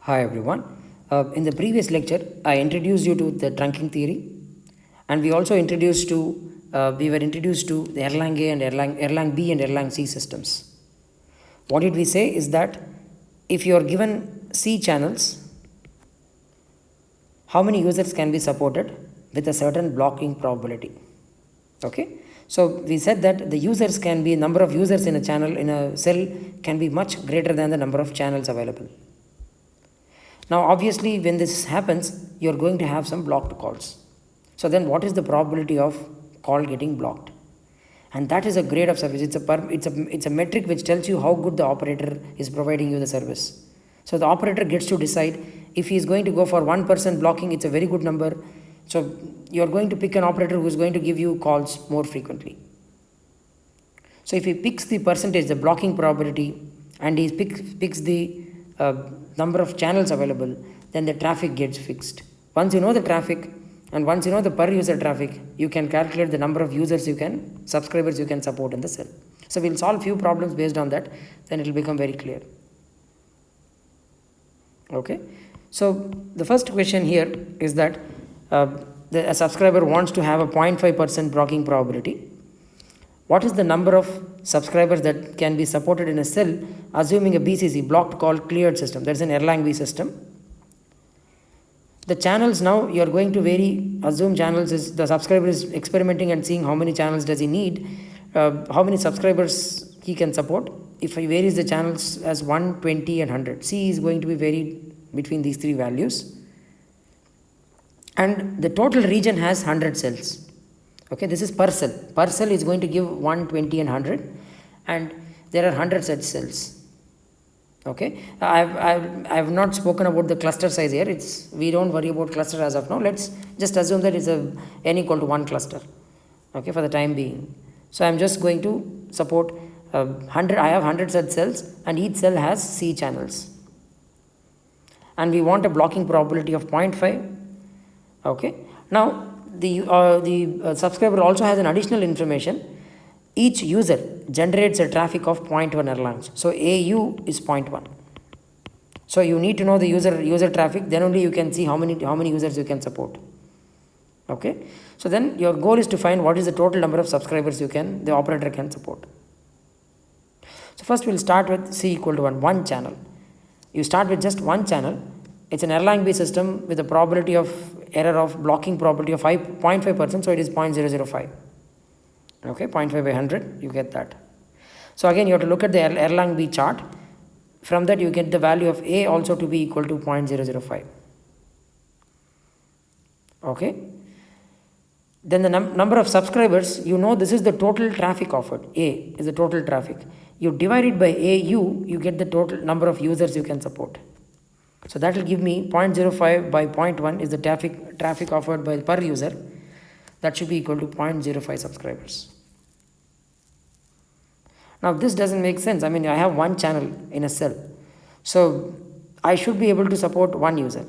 Hi everyone. In the previous lecture, I introduced you to the trunking theory, and we also we were introduced to the Erlang A and Erlang B and Erlang C systems. What did we say is that if you are given C channels, how many users can be supported with a certain blocking probability? Okay. So we said that the users can be number of users in a channel in a cell can be much greater than the number of channels available. Now obviously when this happens, you are going to have some blocked calls. So then what is the probability of call getting blocked? And that is a grade of service. It's a metric which tells you how good the operator is providing you the service. So the operator gets to decide if he is going to go for 1% blocking, it's a very good number. So you are going to pick an operator who is going to give you calls more frequently. So if he picks the percentage, the blocking probability, and he picks the number of channels available, then the traffic gets fixed. Once you know the traffic and once you know the per user traffic, you can calculate the number of subscribers you can support in the cell. So we'll solve few problems based on that, then it will become very clear. Okay. So the first question here is that a subscriber wants to have a 0.5% blocking probability. What is the number of subscribers that can be supported in a cell assuming a BCC, blocked call cleared system? That's an Erlang B system. The channels, now you are going to assume channels is the subscriber is experimenting and seeing how many channels does he need, how many subscribers he can support. If he varies the channels as 1, 20 and 100, C is going to be varied between these three values. And the total region has 100 cells. Okay, this is per cell. Per cell is going to give 1, 20 and 100, and there are 100 such cells. Okay, I've not spoken about the cluster size here. We don't worry about cluster as of now. Let's just assume that it's n equal to 1 cluster. Okay, for the time being. So I'm just going to support 100. I have 100 such cells, and each cell has C channels. And we want a blocking probability of 0.5. Okay, now the subscriber also has an additional information. Each user generates a traffic of 0.1 Erlangs. So AU is 0.1. So you need to know the user traffic, then only you can see how many users you can support. Okay, so then your goal is to find what is the total number of subscribers the operator can support. So first we'll start with C equal to 1 channel. You start with just one channel. It's an Erlang B system with a probability of error of blocking probability of 0.5%, so it is 0.005. Okay, 0.5 by 100, you get that. So again, you have to look at the Erlang B chart. From that, you get the value of A also to be equal to 0.005. Okay. Then the number of subscribers, you know this is the total traffic offered. A is the total traffic. You divide it by AU, you get the total number of users you can support. So that will give me 0.05 by 0.1 is the traffic offered by per user. That should be equal to 0.05 subscribers. Now this doesn't make sense. I mean, I have one channel in a cell. So I should be able to support one user.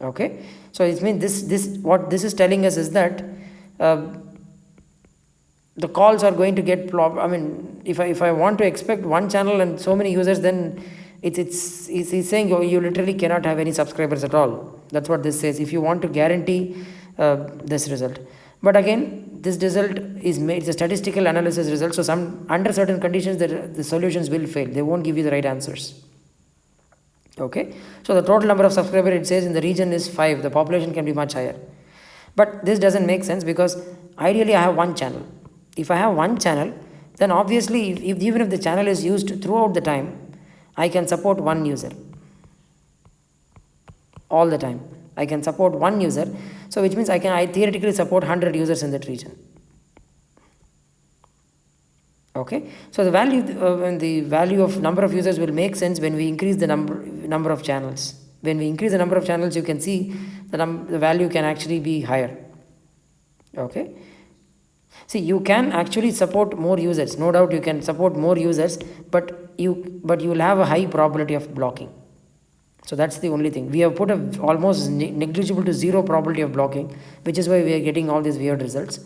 Okay. So it means what this is telling us is that the calls are going to get if I want to expect one channel and so many users, then it's saying you literally cannot have any subscribers at all. That's what this says. If you want to guarantee this result, but again, this result it's a statistical analysis result. So under certain conditions, the solutions will fail. They won't give you the right answers. Okay. So the total number of subscribers, it says in the region is 5. The population can be much higher, but this doesn't make sense because ideally I have one channel. If I have one channel, then obviously even if the channel is used throughout the time, I can support one user all the time. I can support one user. So which means I theoretically support 100 users in that region. Okay. So the value of number of users will make sense when we increase the number of channels. When we increase the number of channels, you can see the value can actually be higher. Okay. See, you can actually support more users. No doubt you can support more users, but you will have a high probability of blocking. So that's the only thing. We have put almost negligible to 0 probability of blocking, which is why we are getting all these weird results.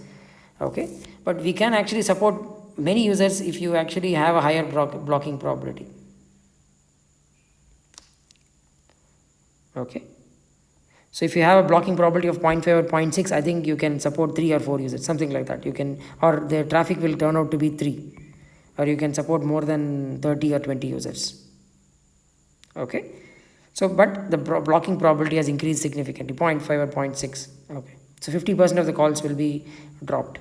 Okay, but we can actually support many users if you actually have a higher blocking probability. Okay. So if you have a blocking probability of 0.5 or 0.6, I think you can support 3 or 4 users, something like that. You can, or the traffic will turn out to be 3, or you can support more than 30 or 20 users. Okay. So, but the blocking probability has increased significantly, 0.5 or 0.6. Okay. So 50% of the calls will be dropped.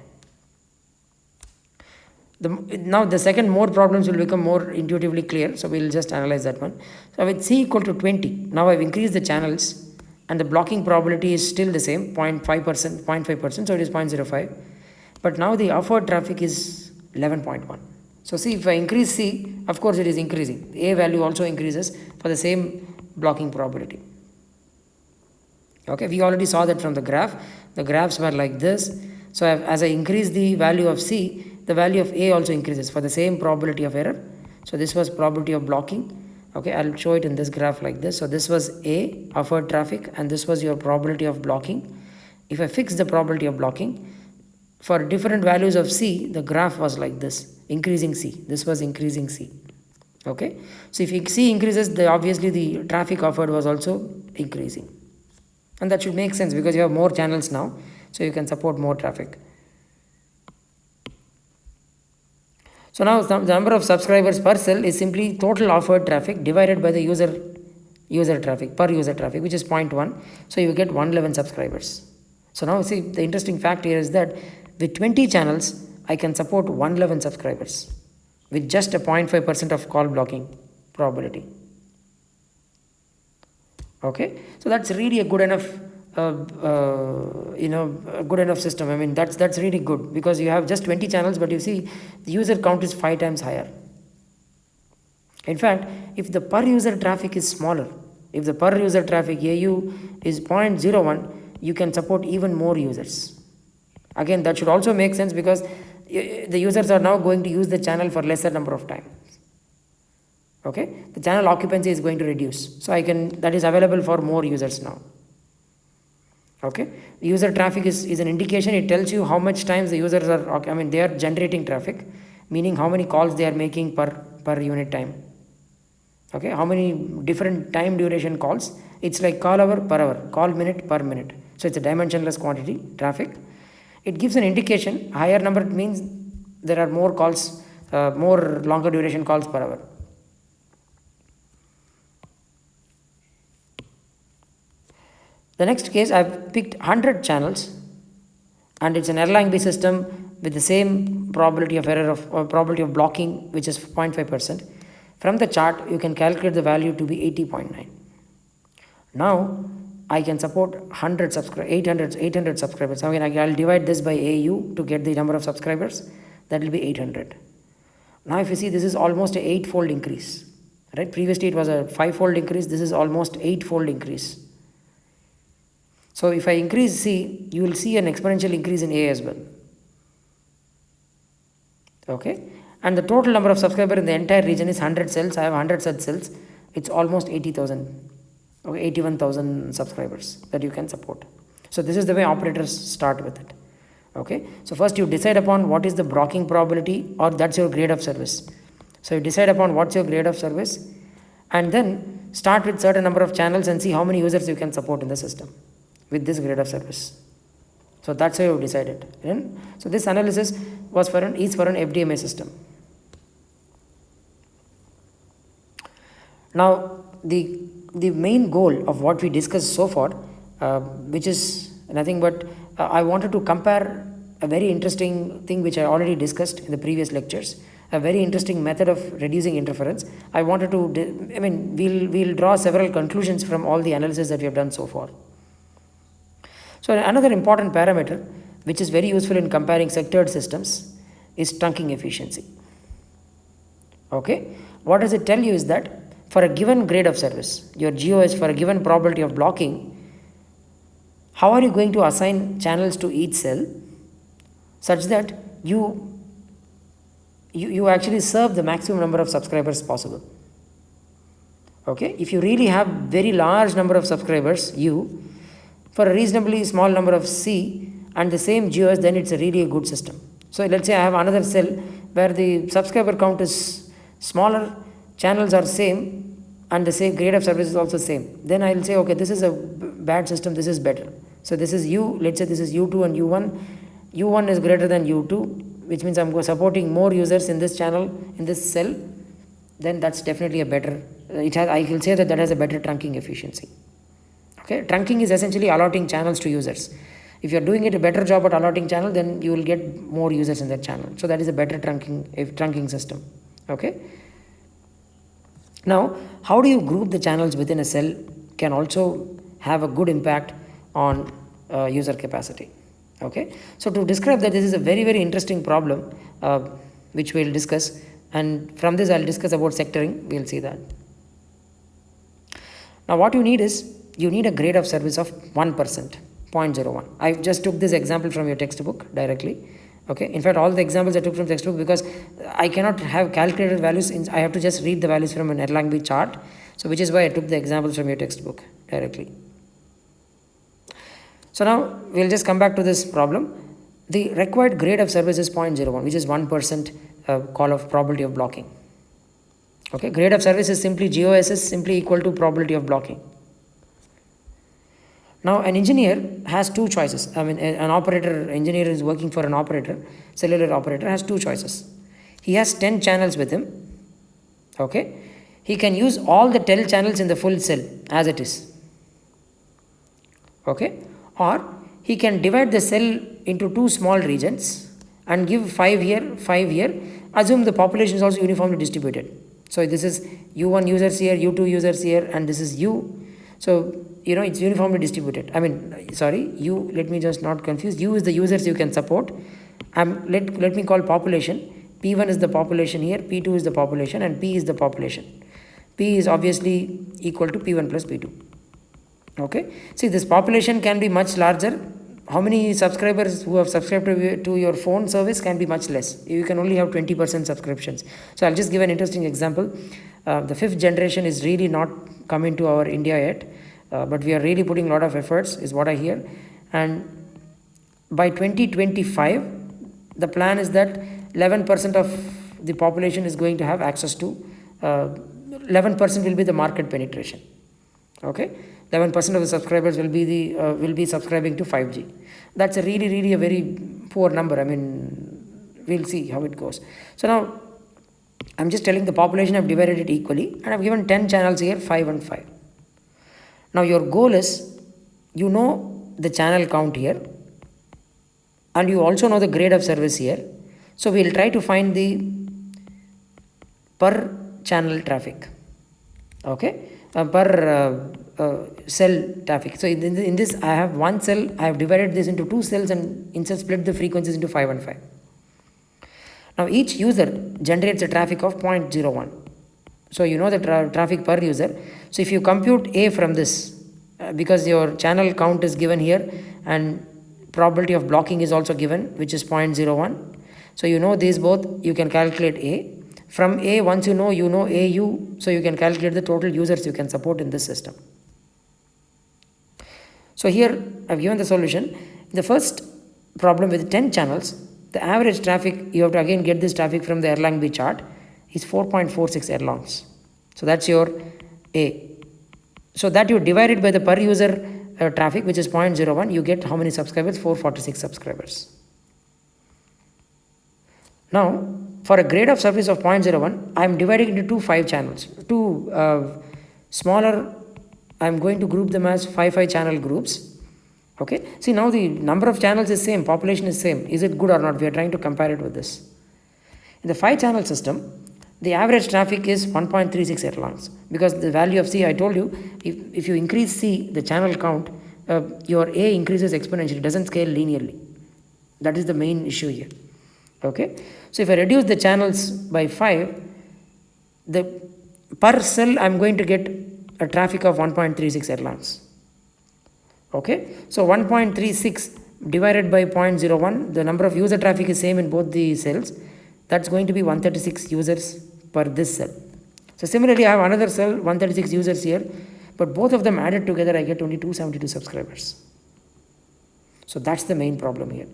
Now the second more problems will become more intuitively clear. So we'll just analyze that one. So with C equal to 20, now I've increased the channels and the blocking probability is still the same, 0.5%, 0.5%, so it is 0.05. But now the offered traffic is 11.1. So see, if I increase C, of course it is increasing. A value also increases for the same blocking probability. Okay, we already saw that from the graph. The graphs were like this. So as I increase the value of C, the value of A also increases for the same probability of error. So this was probability of blocking. Okay, I'll show it in this graph like this. So this was A, offered traffic, and this was your probability of blocking. If I fix the probability of blocking, for different values of C, the graph was like this, increasing C. This was increasing C. Okay, so if C increases, obviously the traffic offered was also increasing. And that should make sense because you have more channels now, so you can support more traffic. So now the number of subscribers per cell is simply total offered traffic divided by the user traffic, per user traffic, which is 0.1. So you get 111 subscribers. So now see, the interesting fact here is that with 20 channels, I can support 111 subscribers with just a 0.5% of call blocking probability. Okay, so that's really a good enough a good enough system. I mean, that's really good because you have just 20 channels, but you see the user count is 5 times higher. In fact, if the per user traffic is smaller, if the per user traffic AU is 0.01, you can support even more users. Again, that should also make sense because the users are now going to use the channel for lesser number of times. Okay, the channel occupancy is going to reduce, so that is available for more users now. Okay, user traffic is an indication. It tells you how much times the users are, they are generating traffic, meaning how many calls they are making per unit time. Okay, how many different time duration calls. It's like call hour per hour, call minute per minute. So it's a dimensionless quantity traffic. It gives an indication. Higher number means there are more calls, more longer duration calls per hour. The next case, I've picked 100 channels and it's an Erlang-based system with the same probability of error or probability of blocking, which is 0.5%. From the chart, you can calculate the value to be 80.9. Now, I can support 800 subscribers. I'll divide this by AU to get the number of subscribers. That will be 800. Now, if you see, this is almost a 8-fold increase. Right? Previously, it was a 5-fold increase. This is almost 8-fold increase. So if I increase C, you will see an exponential increase in A as well. Okay, and the total number of subscribers in the entire region is 100 cells. I have 100 such cells. It's almost 80,000, okay, 81,000 subscribers that you can support. So this is the way operators start with it. Okay, so first you decide upon what is the blocking probability, or that's your grade of service. So you decide upon what's your grade of service, and then start with certain number of channels and see how many users you can support in the system with this grade of service. So that's how you decided. So this analysis is for an FDMA system. Now the main goal of what we discussed so far, which is nothing but I wanted to compare a very interesting thing which I already discussed in the previous lectures, a very interesting method of reducing interference. I wanted to, we'll draw several conclusions from all the analysis that we have done so far. So another important parameter which is very useful in comparing sectored systems is trunking efficiency. Okay, what does it tell you is that for a given grade of service, your GOS for a given probability of blocking, how are you going to assign channels to each cell such that you actually serve the maximum number of subscribers possible. Okay, if you really have very large number of subscribers, for a reasonably small number of C and the same GOS, then it's really a good system. So let's say I have another cell where the subscriber count is smaller, channels are same, and the same grade of service is also same, then I will say, okay, this is a bad system, this is better. So this is U, let's say this is U2 and U1. U1 is greater than U2, which means I'm supporting more users in this channel, in this cell, then that's definitely a better, I will say that has a better trunking efficiency. Okay, trunking is essentially allotting channels to users. If you're doing it a better job at allotting channel, then you will get more users in that channel. So that is a better trunking system. Okay. Now, how do you group the channels within a cell can also have a good impact on user capacity. Okay. So to describe that, this is a very, very interesting problem which we'll discuss, and from this I'll discuss about sectoring. We'll see that. Now what you need is, you need a grade of service of 1%, 0.01. I just took this example from your textbook directly. Okay. In fact, all the examples I took from textbook, because I cannot have calculated values. I have to just read the values from an Erlang chart. So which is why I took the examples from your textbook directly. So now we'll just come back to this problem. The required grade of service is 0.01, which is 1% call of probability of blocking. Okay. Grade of service is simply GOS is simply equal to probability of blocking. Now an engineer has two choices. I mean, an engineer is working for an operator, cellular operator, has two choices. He has 10 channels with him. Okay. He can use all the 10 channels in the full cell as it is. Okay. Or he can divide the cell into two small regions and give 5 here, 5 here. Assume the population is also uniformly distributed. So this is U1 users here, U2 users here, and this is U. So, it's uniformly distributed. I mean, sorry, U, let me just not confuse. U is the users you can support. Let me call population. P1 is the population here, P2 is the population, and P is the population. P is obviously equal to P1 plus P2. Okay. See, this population can be much larger. How many subscribers who have subscribed to your phone service can be much less. You can only have 20% subscriptions. So I'll just give an interesting example. The 5th generation is really not coming to our India yet, but we are really putting a lot of efforts, is what I hear. And by 2025, the plan is that 11% of the population is going to have access to, 11% will be the market penetration. Okay. 11% of the subscribers will be subscribing to 5G. That's a really a very poor number. I mean, we'll see how it goes. So now I'm just telling the population, I've divided it equally, and I've given 10 channels here, 5 and 5. Now your goal is, the channel count here, and you also know the grade of service here. So we'll try to find the per channel traffic. Okay. Per cell traffic. So in this, I have one cell, I have divided this into two cells and instead split the frequencies into 5 and 5. Now each user generates a traffic of 0.01. So the traffic per user. So if you compute A from this, because your channel count is given here and probability of blocking is also given, which is 0.01. So these both, you can calculate A. From A, once you know AU, so you can calculate the total users you can support in this system. So here I've given the solution. The first problem with 10 channels, the average traffic, you have to again get this traffic from the Erlang chart, is 4.46 Erlongs. So that's your A. So that you divide it by the per user traffic, which is 0.01, you get how many subscribers? 446 subscribers. Now, for a grade of service of 0.01, I am dividing into 5 channels. Two smaller, I am going to group them as 5 channel groups. Okay. See, now the number of channels is same, population is same. Is it good or not? We are trying to compare it with this. In the 5 channel system, the average traffic is 1.36 Erlongs, because the value of C, I told you, if you increase C, the channel count, your A increases exponentially, it doesn't scale linearly. That is the main issue here. Okay. So if I reduce the channels by 5, the per cell I'm going to get a traffic of 1.36 Erlongs. Okay. So 1.36 divided by 0.01, the number of user traffic is same in both the cells. That's going to be 136 users per this cell. So similarly, I have another cell, 136 users here, but both of them added together, I get only 272 subscribers. So that's the main problem here.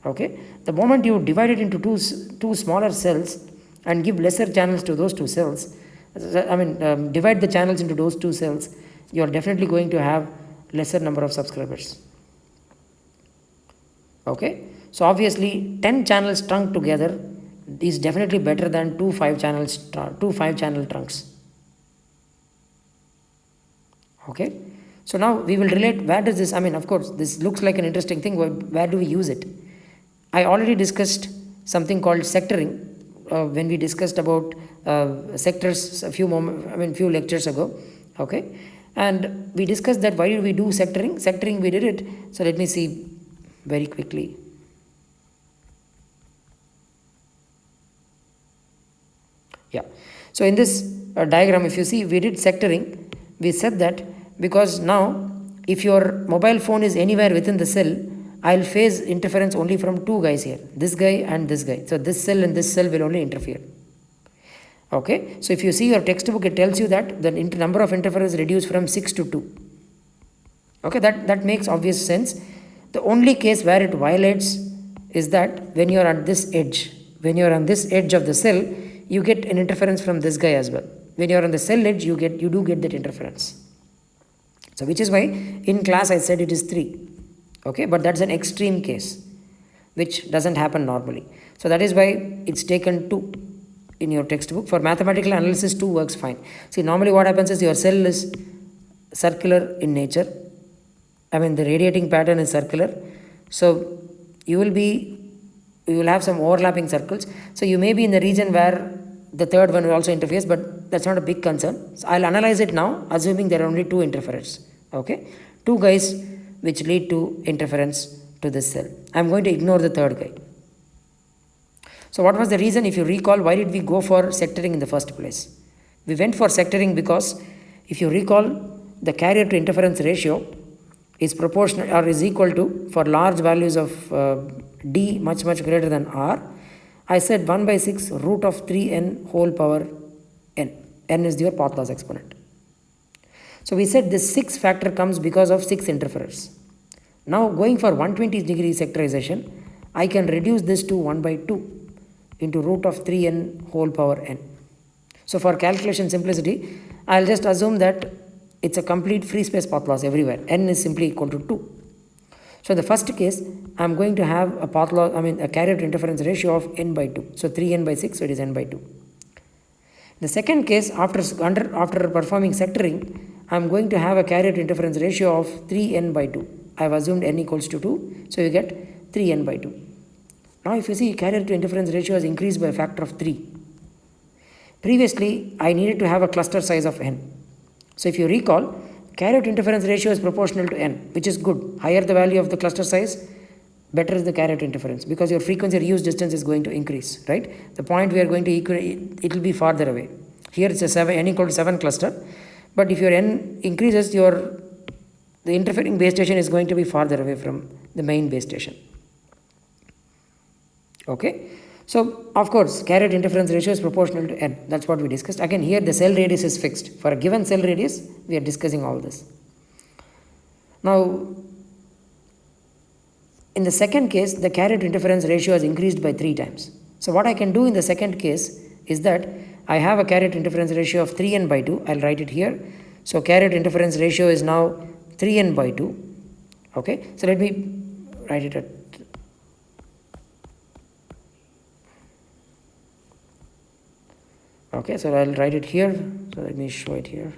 Okay. The moment you divide it into two smaller cells and give lesser channels to those two cells, divide the channels into those two cells, you are definitely going to have lesser number of subscribers. Okay, so obviously 10 channels trunked together is definitely better than two 5 channel trunks. Okay, so now we will relate where does this, of course this looks like an interesting thing, where do we use it? I already discussed something called sectoring when we discussed about sectors a few lectures ago. Okay, and we discussed that why did we do sectoring we did it. So let me see very quickly. Yeah, so in this diagram, if you see, we did sectoring. We said that because now if your mobile phone is anywhere within the cell, I'll face interference only from two guys here, this guy and this guy. So this cell and this cell will only interfere. Okay, so if you see your textbook, it tells you that the number of interference reduced from 6 to 2. Okay, that makes obvious sense. The only case where it violates is that when you are at this edge, when you are on this edge of the cell, you get an interference from this guy as well. When you are on the cell edge, you do get that interference. So which is why in class I said it is 3. Okay, but that's an extreme case which doesn't happen normally. So that is why it's taken 2 in your textbook. For mathematical analysis, 2 works fine. See, normally what happens is your cell is circular in nature. The radiating pattern is circular. So you will have some overlapping circles. So you may be in the region where the third one will also interferes, but that's not a big concern. So I'll analyze it now, assuming there are only 2 interferers. Okay, 2 guys which lead to interference to this cell. I'm going to ignore the third guy. So what was the reason? If you recall, why did we go for sectoring in the first place? We went for sectoring because if you recall, the carrier to interference ratio is proportional or is equal to, for large values of D much greater than R, I said 1 by 6 root of 3n whole power n. N is your path loss exponent. So we said this 6 factor comes because of 6 interferers. Now going for 120 degree sectorization, I can reduce this to 1 by 2 into root of 3n whole power n. So for calculation simplicity, I'll just assume that it's a complete free space path loss everywhere. N is simply equal to 2. So in the first case, I'm going to have a path loss, a carrier to interference ratio of n by 2. So 3n by 6, so it is n by 2. In the second case, after performing sectoring, I'm going to have a carrier to interference ratio of 3n by 2. I've assumed n equals to 2, so you get 3n by 2. Now if you see, carrier to interference ratio has increased by a factor of 3. Previously, I needed to have a cluster size of n. So if you recall, carrier to interference ratio is proportional to n, which is good. Higher the value of the cluster size, better is the carrier to interference, because your frequency reuse distance is going to increase, right? The point we are going to it will be farther away. Here it's a n equal to 7 cluster, but if your n increases, the interfering base station is going to be farther away from the main base station. Okay, so of course carrier to interference ratio is proportional to n. That's what we discussed. Again, here the cell radius is fixed. For a given cell radius, we are discussing all this. Now in the second case, the carrier to interference ratio has increased by 3 times. So what I can do in the second case is that I have a carrier to interference ratio of 3n by 2. I'll write it here. So carrier to interference ratio is now 3n by 2. Okay, so let me write it at okay, so I'll write it here. So let me show it here.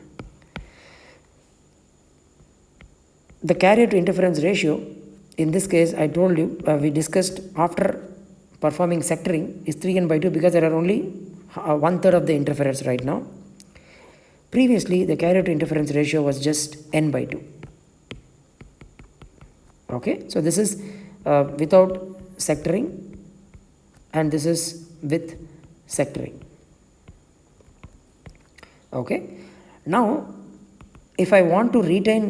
The carrier to interference ratio, in this case, I told you, we discussed after performing sectoring is 3n by 2 because there are only 1/3 of the interferers right now. Previously, the carrier to interference ratio was just n by 2. Okay, so this is without sectoring and this is with sectoring. Okay, now if I want to retain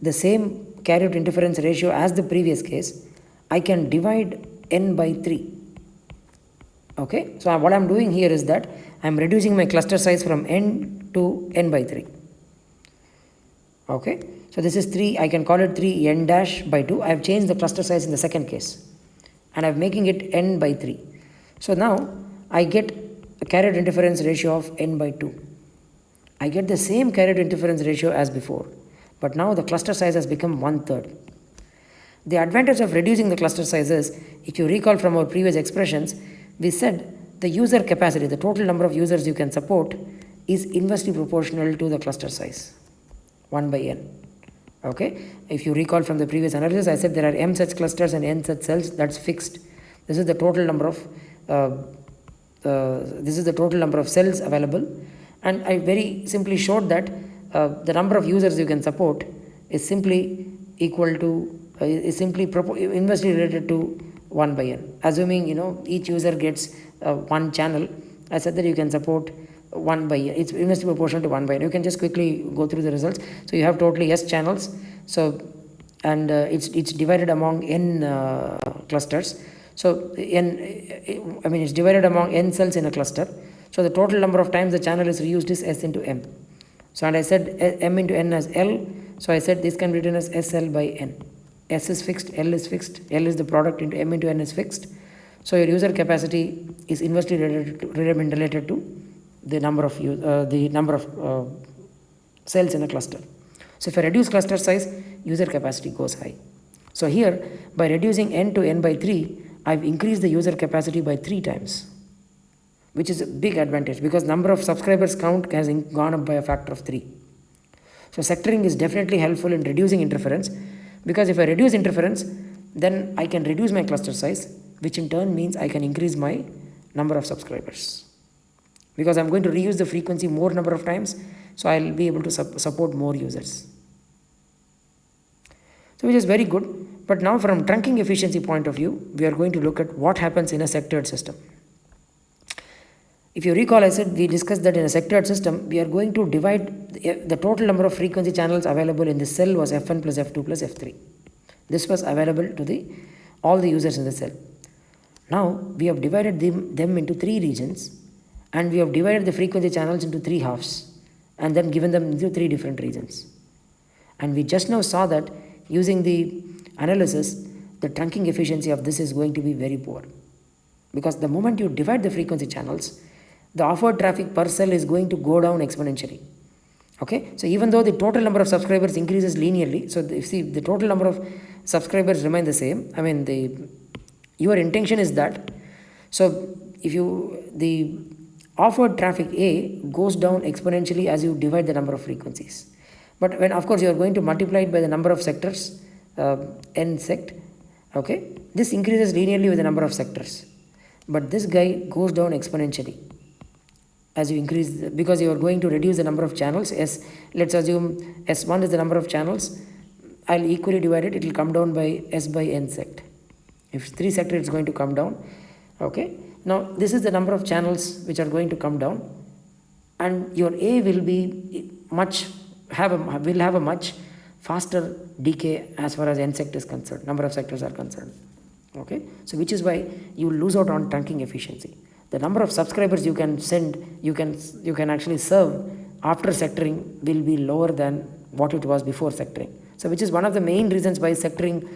the same carrier to interference ratio as the previous case, I can divide n by 3. Okay, so what I'm doing here is that I'm reducing my cluster size from n to n by 3. Okay, so this is 3, I can call it 3 n dash by 2. I have changed the cluster size in the second case and I'm making it n by 3. So now I get a carrier to interference ratio of n by 2. I get the same carrier to interference ratio as before, but now the cluster size has become 1/3. The advantage of reducing the cluster size is, if you recall from our previous expressions, we said the user capacity, the total number of users you can support, is inversely proportional to the cluster size, 1 by n. Okay, if you recall from the previous analysis, I said there are m such clusters and n such cells. That's fixed. This is the total number of cells available, and I very simply showed that the number of users you can support is simply equal to inversely related to 1 by n. Assuming each user gets one channel, I said that you can support 1 by n. It's inversely proportional to 1 by n. You can just quickly go through the results. So you have totally s channels. So and it's divided among n clusters. So it's divided among n cells in a cluster. So the total number of times the channel is reused is s into m. So and I said m into n as L. So I said this can be written as SL by n. S is fixed, L is fixed, L is the product into m into n is fixed. So your user capacity is inversely related to the number of cells in a cluster. So if I reduce cluster size, user capacity goes high. So here, by reducing n to n by 3, I've increased the user capacity by 3 times, which is a big advantage because number of subscribers count has gone up by a factor of 3. So sectoring is definitely helpful in reducing interference, because if I reduce interference, then I can reduce my cluster size, which in turn means I can increase my number of subscribers. Because I'm going to reuse the frequency more number of times, so I'll be able to support more users. So which is very good. But now from trunking efficiency point of view, we are going to look at what happens in a sectored system. If you recall, I said we discussed that in a sectored system, we are going to divide the total number of frequency channels available in the cell was F1 plus F2 plus F3. This was available to all the users in the cell. Now we have divided them into 3 regions, and we have divided the frequency channels into 3 halves and then given them into 3 different regions. And we just now saw that using the analysis, the trunking efficiency of this is going to be very poor, because the moment you divide the frequency channels, the offered traffic per cell is going to go down exponentially. Okay, so even though the total number of subscribers increases linearly, so if the total number of subscribers remain the same, your intention is that, so if the offered traffic A goes down exponentially as you divide the number of frequencies. But when of course you are going to multiply it by the number of sectors, n sect, okay, this increases linearly with the number of sectors. But this guy goes down exponentially as you increase, because you are going to reduce the number of channels. Let's assume S1 is the number of channels. I'll equally divide it. It will come down by S by n sect. If 3 sector, it's going to come down. Okay. Now this is the number of channels which are going to come down, and your A will have a much faster decay as far as n sect is concerned, number of sectors are concerned. Okay. So which is why you lose out on trunking efficiency. The number of subscribers you can send, you can actually serve after sectoring will be lower than what it was before sectoring. So which is one of the main reasons why sectoring,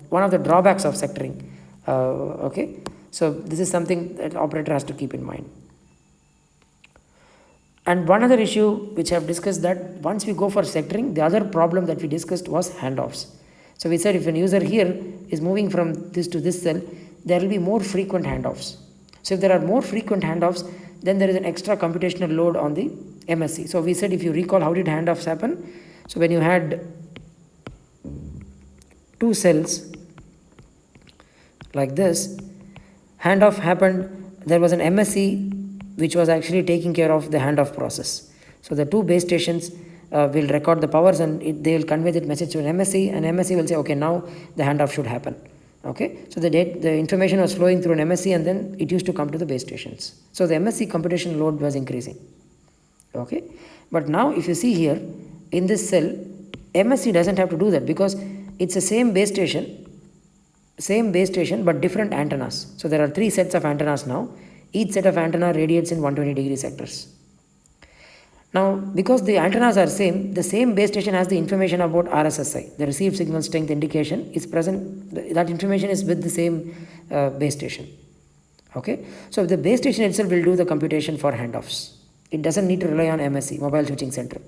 one of the drawbacks of sectoring. Okay, so this is something that operator has to keep in mind. And one other issue which I have discussed, that once we go for sectoring, the other problem that we discussed was handoffs. So we said if an user here is moving from this to this cell, there will be more frequent handoffs. So if there are more frequent handoffs, then there is an extra computational load on the MSC. So we said, if you recall, how did handoffs happen? So when you had 2 cells like this, handoff happened, there was an MSC which was actually taking care of the handoff process. So the 2 base stations will record the powers, and they will convey that message to an MSC, and MSC will say, okay, now the handoff should happen. Okay, so the information was flowing through an MSC, and then it used to come to the base stations. So the MSC computation load was increasing. Okay, but now if you see here in this cell, MSC doesn't have to do that, because it's the same base station but different antennas. So there are 3 sets of antennas now. Each set of antenna radiates in 120-degree sectors. Now, because the antennas are same, the same base station has the information about RSSI, the received signal strength indication is present. That information is with the same base station. Okay, so the base station itself will do the computation for handoffs. It doesn't need to rely on MSC, mobile switching center.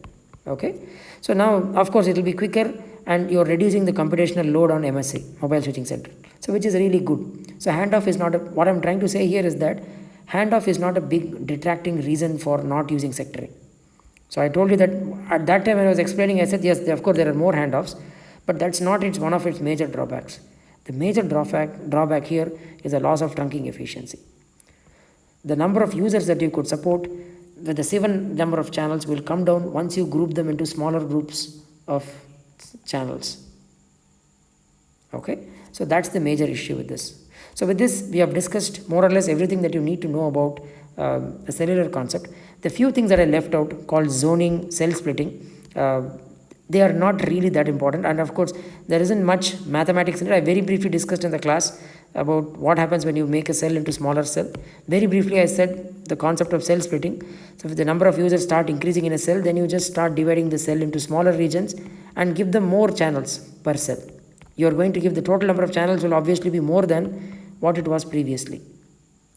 Okay, so now of course it will be quicker and you're reducing the computational load on MSC, mobile switching center, so which is really good. So handoff is not what I'm trying to say here is that handoff is not a big detracting reason for not using sectoring. So I told you that at that time when I was explaining, I said yes, of course there are more handoffs, but that's not one of its major drawbacks. The major drawback here is the loss of trunking efficiency. The number of users that you could support with the given number of channels will come down once you group them into smaller groups of channels. Okay, so that's the major issue with this. So with this, we have discussed more or less everything that you need to know about the cellular concept. The few things that I left out called zoning, cell splitting, they are not really that important, and of course there isn't much mathematics in it. I very briefly discussed in the class about what happens when you make a cell into smaller cell. Very briefly I said the concept of cell splitting. So if the number of users start increasing in a cell, then you just start dividing the cell into smaller regions and give them more channels per cell. You are going to give the total number of channels will obviously be more than what it was previously.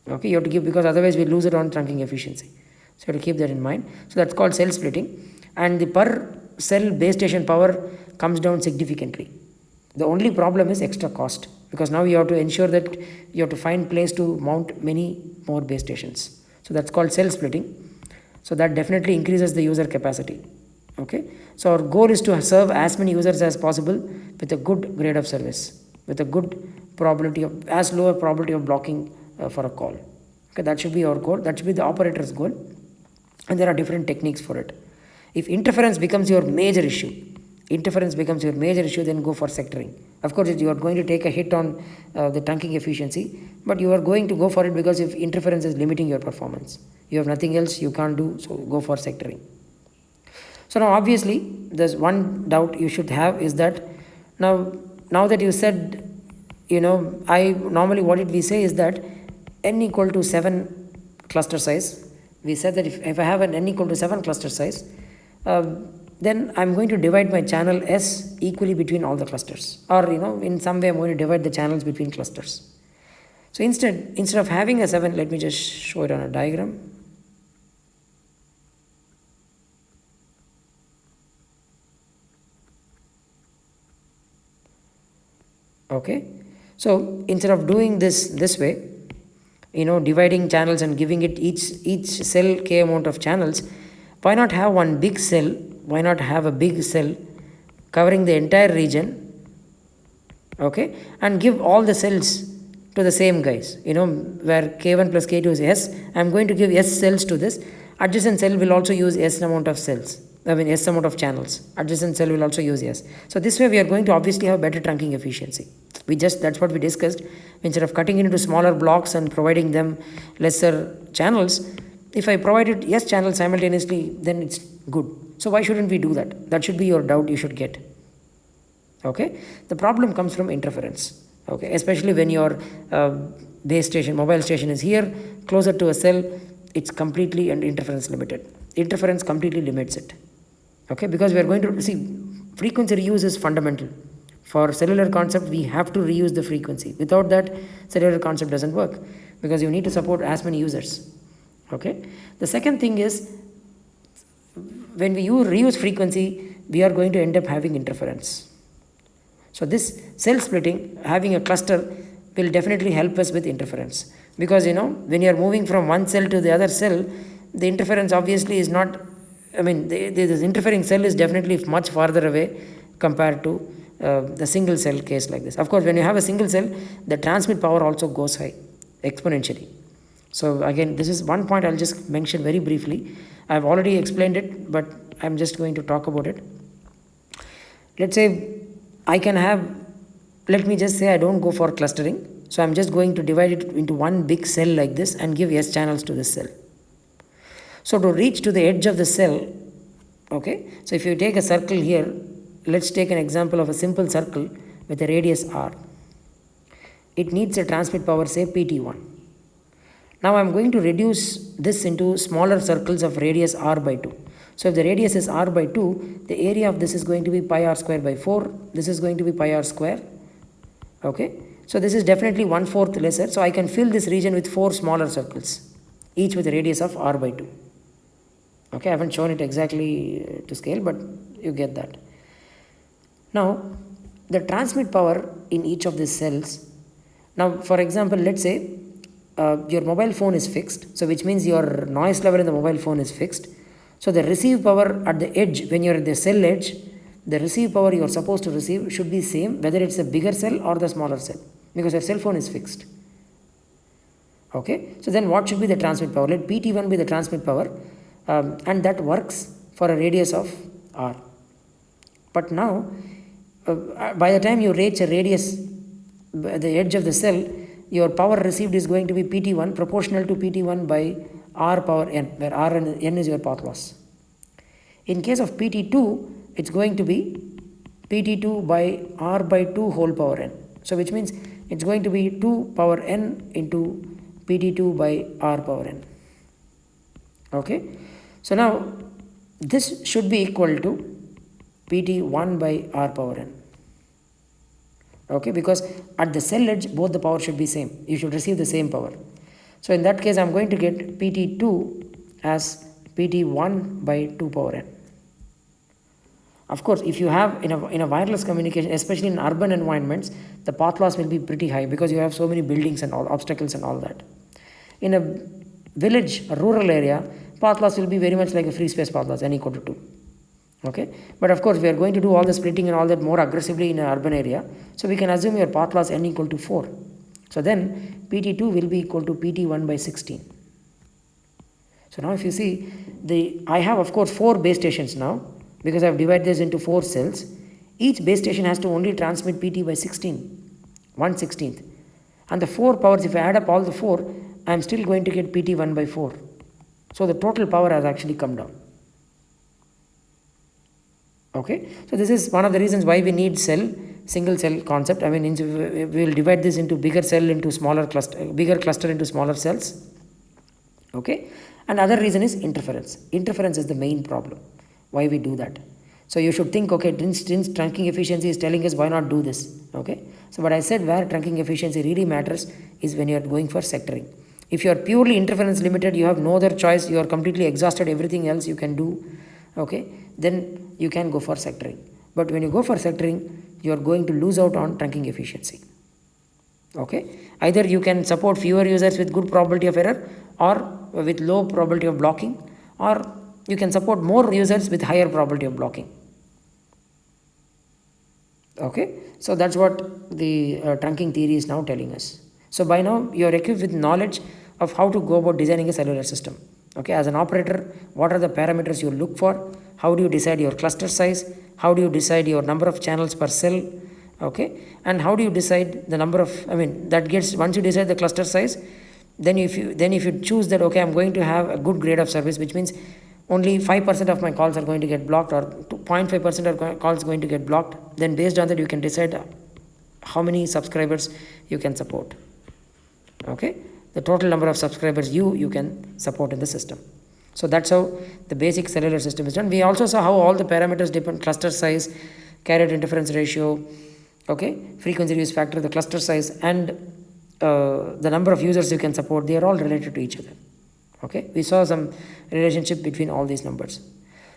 Okay, you have to give, because otherwise we lose it on trunking efficiency. So you have to keep that in mind. So that's called cell splitting, and the per cell base station power comes down significantly. The only problem is extra cost, because now you have to ensure that you have to find place to mount many more base stations. So that's called cell splitting. So that definitely increases the user capacity. Okay, so our goal is to serve as many users as possible with a good grade of service, with a good probability of, as low a probability of blocking for a call. Okay, that should be our goal. That should be the operator's goal, and there are different techniques for it. If interference becomes your major issue, then go for sectoring. Of course, you are going to take a hit on the trunking efficiency, but you are going to go for it because if interference is limiting your performance, you have nothing else you can't do, so go for sectoring. So now obviously there's one doubt you should have is that now that you said, I normally what did we say is that n equal to 7 cluster size. We said that if I have an n equal to 7 cluster size, then I'm going to divide my channel S equally between all the clusters, or in some way I'm going to divide the channels between clusters. So instead of having a 7, let me just show it on a diagram. Okay, so instead of doing this way, dividing channels and giving it each cell k amount of channels, why not have one big cell? Why not have a big cell covering the entire region? Okay, and give all the cells to the same guys. Where k1 plus k2 is S, I'm going to give S cells to this. Adjacent cell will also use S amount of cells. S amount of channels. Adjacent cell will also use S. So this way we are going to obviously have better trunking efficiency. That's what we discussed. Instead of cutting into smaller blocks and providing them lesser channels, if I provided S channels simultaneously, then it's good. So why shouldn't we do that? That should be your doubt you should get. Okay, the problem comes from interference. Okay, especially when your base station, mobile station is here, closer to a cell, it's completely and interference limited. Interference completely limits it. Okay, because we are going to see frequency reuse is fundamental. For cellular concept, we have to reuse the frequency. Without that, cellular concept doesn't work, because you need to support as many users. Okay, the second thing is, when we reuse frequency, we are going to end up having interference. So this cell splitting, having a cluster, will definitely help us with interference, because when you are moving from one cell to the other cell, the interference obviously is not, this interfering cell is definitely much farther away compared to the single cell case like this. Of course, when you have a single cell, the transmit power also goes high exponentially. So again, this is one point I'll just mention very briefly. I've already explained it, but I'm just going to talk about it. Let's say let me just say I don't go for clustering. So I'm just going to divide it into one big cell like this and give S channels to this cell. So to reach to the edge of the cell, okay, so if you take a circle here, let's take an example of a simple circle with a radius r. It needs a transmit power, say PT1. Now I'm going to reduce this into smaller circles of radius r by 2. So if the radius is r by 2, the area of this is going to be pi r square by 4. This is going to be pi r square. Okay, so this is definitely 1/4 lesser. So I can fill this region with 4 smaller circles, each with a radius of r by 2. Okay, I haven't shown it exactly to scale, but you get that. Now, the transmit power in each of these cells. Now, for example, let's say your mobile phone is fixed, so which means your noise level in the mobile phone is fixed. So the receive power at the edge, when you're at the cell edge, the receive power you're supposed to receive should be same whether it's a bigger cell or the smaller cell, because your cell phone is fixed. Okay, so then what should be the transmit power? Let PT1 be the transmit power, and that works for a radius of r. But now, by the time you reach a radius, the edge of the cell, your power received is going to be PT1 proportional to PT1 by r power n, where r and n is your path loss. In case of PT2, it's going to be PT2 by r by 2 whole power n. So which means it's going to be 2 power n into PT2 by r power n. Okay, so now this should be equal to PT1 by r power n. Okay, because at the cell edge both the power should be same. You should receive the same power. So in that case, I'm going to get PT2 as PT1 by 2 power n. Of course, if you have in a wireless communication, especially in urban environments, the path loss will be pretty high because you have so many buildings and all obstacles and all that. In a village, a rural area, path loss will be very much like a free space path loss, n equal to 2. Okay, but of course we are going to do all the splitting and all that more aggressively in an urban area, so we can assume your path loss n equal to 4. So then PT2 will be equal to PT1 by 16. So now if you see, I have of course 4 base stations now, because I have divided this into 4 cells. Each base station has to only transmit PT by 16, 1/16th. And the 4 powers, if I add up all the 4, I am still going to get PT1 by 4. So the total power has actually come down. Okay, so this is one of the reasons why we need single cell concept. I mean, we will divide this into bigger cell into smaller cluster, bigger cluster into smaller cells. Okay, and other reason is interference. Interference is the main problem why we do that. So you should think, okay, since trunking efficiency is telling us, why not do this? Okay, so but I said where trunking efficiency really matters is when you are going for sectoring. If you are purely interference limited, you have no other choice, you are completely exhausted, everything else you can do, okay, then you can go for sectoring. But when you go for sectoring, you are going to lose out on trunking efficiency. Okay, either you can support fewer users with good probability of error or with low probability of blocking, or you can support more users with higher probability of blocking. Okay, so that's what the trunking theory is now telling us. So by now you are equipped with knowledge of how to go about designing a cellular system. Okay, as an operator, what are the parameters you look for? How do you decide your cluster size? How do you decide your number of channels per cell? Okay, and how do you decide the number of, that gets, once you decide the cluster size, then if you choose that, okay, I'm going to have a good grade of service, which means only 5% of my calls are going to get blocked, or 0.5% of calls going to get blocked, then based on that you can decide how many subscribers you can support. Okay, the total number of subscribers you can support in the system. So that's how the basic cellular system is done. We also saw how all the parameters depend: cluster size, carrier interference ratio, okay, frequency reduce factor, the cluster size, and the number of users you can support. They are all related to each other. Okay, we saw some relationship between all these numbers.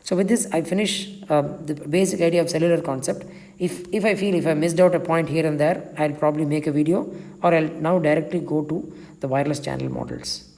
So with this, I finish the basic idea of cellular concept. If I feel if I missed out a point here and there, I'll probably make a video, or I'll now directly go to the wireless channel models.